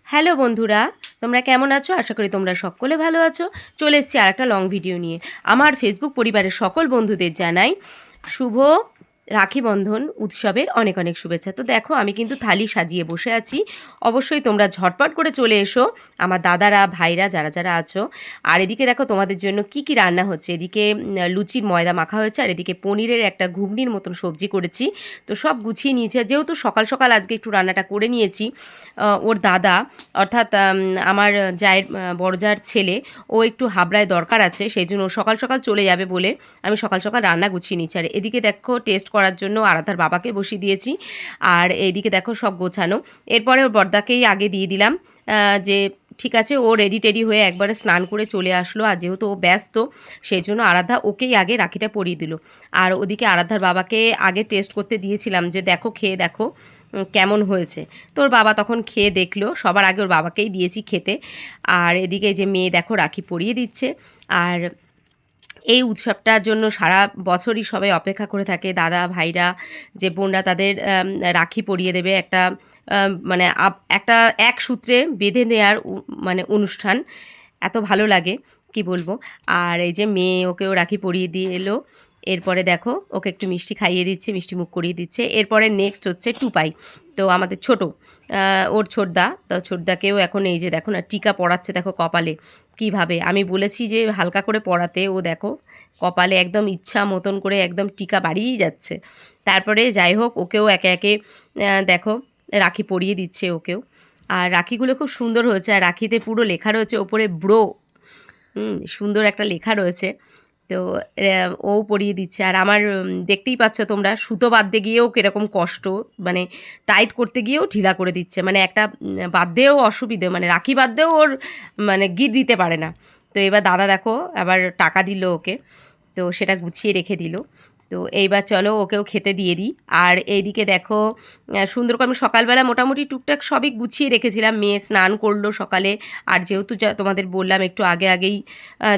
Hello বন্ধুরা, তোমরা কেমন আছো? আশা করি তোমরা সকলে ভালো আছো। চলে এসেছি আর একটা লং ভিডিও নিয়ে। আমার ফেসবুক পরিবারের সকল বন্ধুদের জানাই শুভ রাখি বন্ধন উৎসবের অনেক অনেক শুভেচ্ছা। তো দেখো, আমি কিন্তু থালি সাজিয়ে বসে আছি। অবশ্যই তোমরা ঝটপট করে চলে এসো, আমার দাদারা ভাইরা যারা যারা আছো। আর এদিকে দেখো তোমাদের জন্য কি কি রান্না হচ্ছে। এদিকে লুচির ময়দা মাখা হয়েছে, আর এদিকে পনিরের একটা ঘুগনির মতন সবজি করেছি। তো সব গুছিয়ে নিয়েছি, আর যেহেতু সকাল সকাল আজকে একটু রান্নাটা করে নিয়েছি, ওর দাদা অর্থাৎ আমার জায়ের বড় জায়ের ছেলে, ও একটু হাবড়ায় দরকার আছে, সেই জন্য সকাল সকাল চলে যাবে বলে আমি সকাল সকাল রান্না গুছিয়ে নিচ্ছি। আর এদিকে দেখো টেস্ট করার জন্য আরাধার বাবাকে বসিয়ে দিয়েছি, আর এইদিকে দেখো সব গোছানো। এরপরে ওর বড়দাকেই আগে দিয়ে দিলাম যে ঠিক আছে, ও রেডি টেডি হয়ে একবারে স্নান করে চলে আসলো। আর যেহেতু ও ব্যস্ত, সেই জন্য আরাধা ওকেই আগে রাখিটা পরিয়ে দিল। আর ওদিকে আরাধার বাবাকে আগে টেস্ট করতে দিয়েছিলাম যে দেখো, খেয়ে দেখো কেমন হয়েছে। তোর বাবা তখন খেয়ে দেখলো, সবার আগে ওর বাবাকেই দিয়েছি খেতে। আর এদিকে যে মেয়ে দেখো রাখি পরিয়ে দিচ্ছে। আর এই উৎসবটার জন্য সারা বছরই সবাই অপেক্ষা করে থাকে, দাদা ভাইরা যে বোনরা তাদের রাখি পরিয়ে দেবে। একটা মানে একটা এক সূত্রে বেঁধে নেওয়ার মানে অনুষ্ঠান, এত ভালো লাগে কি বলবো। আর এই যে মেয়ে ওকেও রাখি পরিয়ে দিয়ে এলো। এরপরে দেখো ওকে একটু মিষ্টি খাইয়ে দিচ্ছে, মিষ্টি মুখ করিয়ে দিচ্ছে। এরপরে নেক্সট হচ্ছে টুপাই। তো আমাদের ছোট ওর ছোটদা, তো ছোটদাকেও এখন এই যে দেখো না টিকা পড়াচ্ছে, দেখো কপালে কিভাবে। আমি বলেছি যে হালকা করে পড়াতে, ও দেখো কপালে একদম ইচ্ছা মতন করে একদম টিকা বাড়িয়েই যাচ্ছে। তারপরে যাই হোক, ওকেও একে একে দেখো রাখি পরিয়ে দিচ্ছে ওকেও। আর রাখিগুলো খুব সুন্দর হয়েছে, আর রাখিতে পুরো লেখা রয়েছে ওপরে ব্রো, সুন্দর একটা লেখা রয়েছে। তো ও পরিয়ে দিচ্ছে। আর আমার দেখতেই পাচ্ছ তোমরা, সুতো বাঁধতে গিয়েও কীরকম কষ্ট, মানে টাইট করতে গিয়েও ঢিলা করে দিচ্ছে, মানে একটা বাঁধতেও অসুবিধে, মানে রাখি বাঁধতেও ওর মানে গিট দিতে পারে না। তো এবার দাদা দেখো আবার টাকা দিল ওকে, তো সেটা গুছিয়ে রেখে দিল। তো এইবার চলো ওকেও খেতে দিয়ে দিই। আর এইদিকে দেখো সুন্দর করে আমি সকালবেলা মোটামুটি টুকটাক সবই গুছিয়ে রেখেছিলাম। মেয়ে স্নান করলো সকালে, আর যেহেতু তোমাদের বললাম একটু আগে আগেই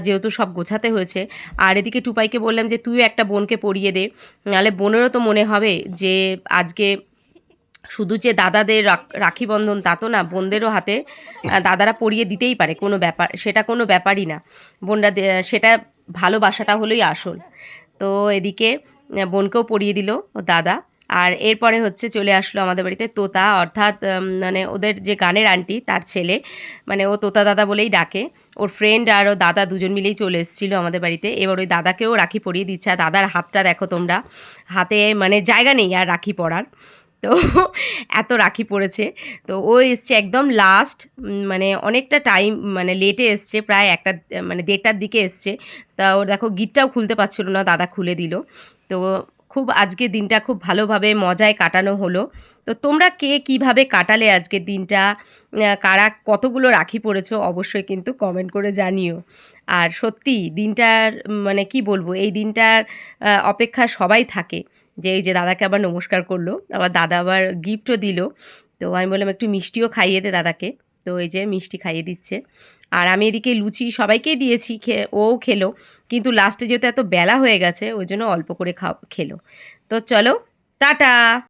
যেহেতু সব গোছাতে হয়েছে। আর এদিকে টুপাইকে বললাম যে তুইও একটা বোনকে পরিয়ে দে, নাহলে বোনেরও তো মনে হবে যে আজকে শুধু যে দাদাদের রাখি বন্ধন তা তো না, বোনদেরও হাতে দাদারা পরিয়ে দিতেই পারে, কোনো ব্যাপার, সেটা কোনো ব্যাপারই না। বোনরা সেটা ভালোবাসাটা হলোই আসল। তো এদিকে বোনকেও পরিয়ে দিল ও দাদা। আর এরপরে হচ্ছে চলে আসলো আমাদের বাড়িতে তোতা, অর্থাৎ মানে ওদের যে গানের আন্টি তার ছেলে, মানে ও তোতা দাদা বলেই ডাকে। ওর ফ্রেন্ড আর ও দাদা দুজন মিলেই চলে এসেছিলো আমাদের বাড়িতে। এবার ওই দাদাকেও রাখি পরিয়ে দিচ্ছে। আর দাদার হাতটা দেখো তোমরা, হাতে মানে জায়গা নেই আর রাখি পরার। তো এত রাখি পড়েছে। তো ও এসছে একদম লাস্ট, মানে অনেকটা টাইম মানে লেটে এসছে, প্রায় একটা মানে 1:30টার দিকে এসছে। তা ওর দেখো গিটটাও খুলতে পারছিল না, দাদা খুলে দিল। তো খুব আজকে দিনটা খুব ভালোভাবে মজায় কাটানো হলো। তো তোমরা কে কীভাবে কাটালে আজকের দিনটা, কারা কতগুলো রাখি পড়েছো অবশ্যই কিন্তু কমেন্ট করে জানিও। আর সত্যি দিনটার মানে কি বলবো, এই দিনটার অপেক্ষা সবাই থাকে, যে এই যে দাদাকে আবার নমস্কার করলো, আবার দাদা আবার গিফটও দিল। তো আমি বললাম একটু মিষ্টিও খাইয়ে দে দাদাকে। তো এই যে মিষ্টি খাইয়ে দিচ্ছে। আর আমি এদিকে লুচি সবাইকেই দিয়েছি, ও খেলো, কিন্তু লাস্টে যেহেতু এত বেলা হয়ে গেছে ওই জন্য অল্প করে খেলো। তো চলো, টাটা।